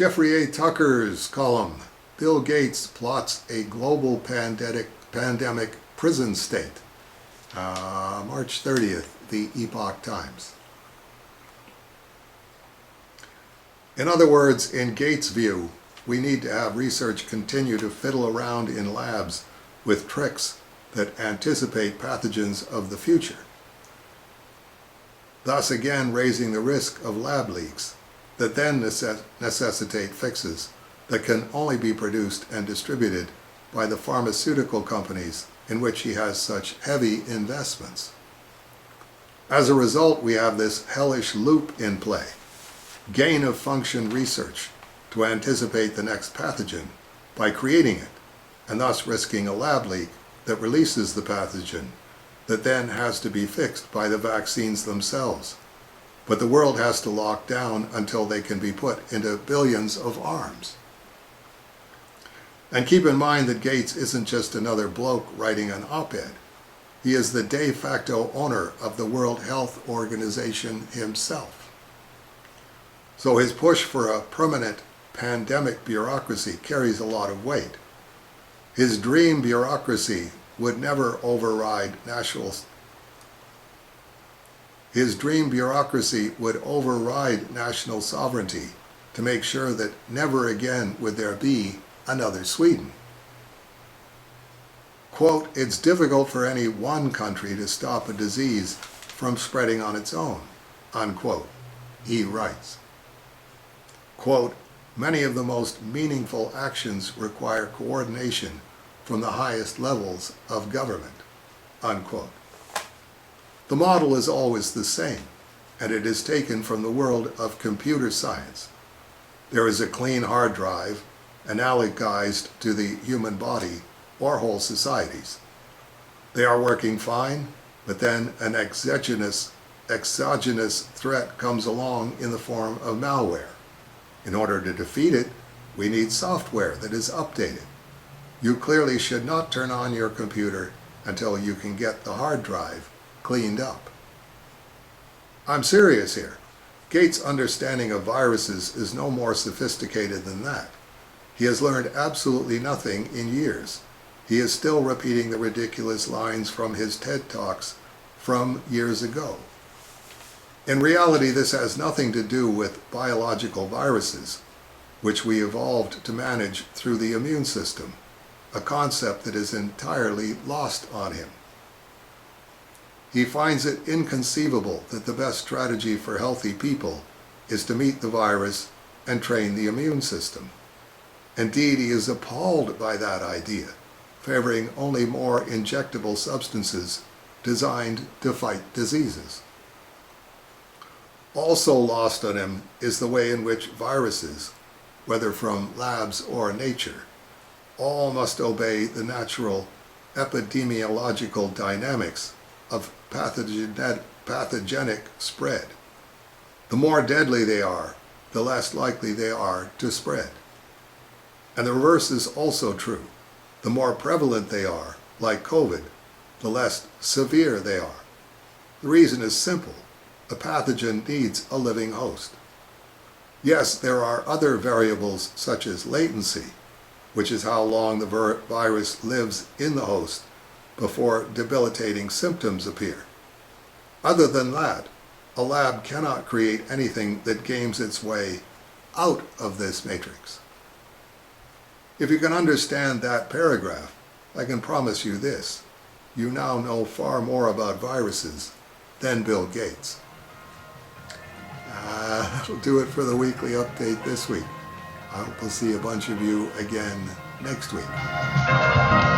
Jeffrey A. Tucker's column, Bill Gates plots a global pandemic prison state. March 30th, the Epoch Times. In other words, in Gates' view, we need to have research continue to fiddle around in labs with tricks that anticipate pathogens of the future, thus again raising the risk of lab leaks that then necessitate fixes that can only be produced and distributed by the pharmaceutical companies in which he has such heavy investments. As a result, we have this hellish loop in play: gain-of-function research to anticipate the next pathogen by creating it, and thus risking a lab leak that releases the pathogen that then has to be fixed by the vaccines themselves. But the world has to lock down until they can be put into billions of arms. And keep in mind that Gates isn't just another bloke writing an op-ed. He is the de facto owner of the World Health Organization himself. So his push for a permanent pandemic bureaucracy carries a lot of weight. His dream bureaucracy would never override national sovereignty to make sure that never again would there be another Sweden. Quote, "It's difficult for any one country to stop a disease from spreading on its own," unquote, he writes. Quote, "Many of the most meaningful actions require coordination from the highest levels of government," unquote. The model is always the same, and it is taken from the world of computer science. There is a clean hard drive, analogized to the human body or whole societies. They are working fine, but then an exogenous threat comes along in the form of malware. In order to defeat it, we need software that is updated. You clearly should not turn on your computer until you can get the hard drive cleaned up. I'm serious here. Gates' understanding of viruses is no more sophisticated than that. He has learned absolutely nothing in years. He is still repeating the ridiculous lines from his TED Talks from years ago. In reality, this has nothing to do with biological viruses, which we evolved to manage through the immune system, a concept that is entirely lost on him. He finds it inconceivable that the best strategy for healthy people is to meet the virus and train the immune system. Indeed, he is appalled by that idea, favoring only more injectable substances designed to fight diseases. Also lost on him is the way in which viruses, whether from labs or nature, all must obey the natural epidemiological dynamics of pathogenic spread. The more deadly they are, the less likely they are to spread. And the reverse is also true. The more prevalent they are, like COVID, the less severe they are. The reason is simple. A pathogen needs a living host. Yes, there are other variables such as latency, which is how long the virus lives in the host before debilitating symptoms appear. Other than that, a lab cannot create anything that games its way out of this matrix. If you can understand that paragraph, I can promise you this: you now know far more about viruses than Bill Gates. That'll do it for the weekly update this week. I hope we'll see a bunch of you again next week.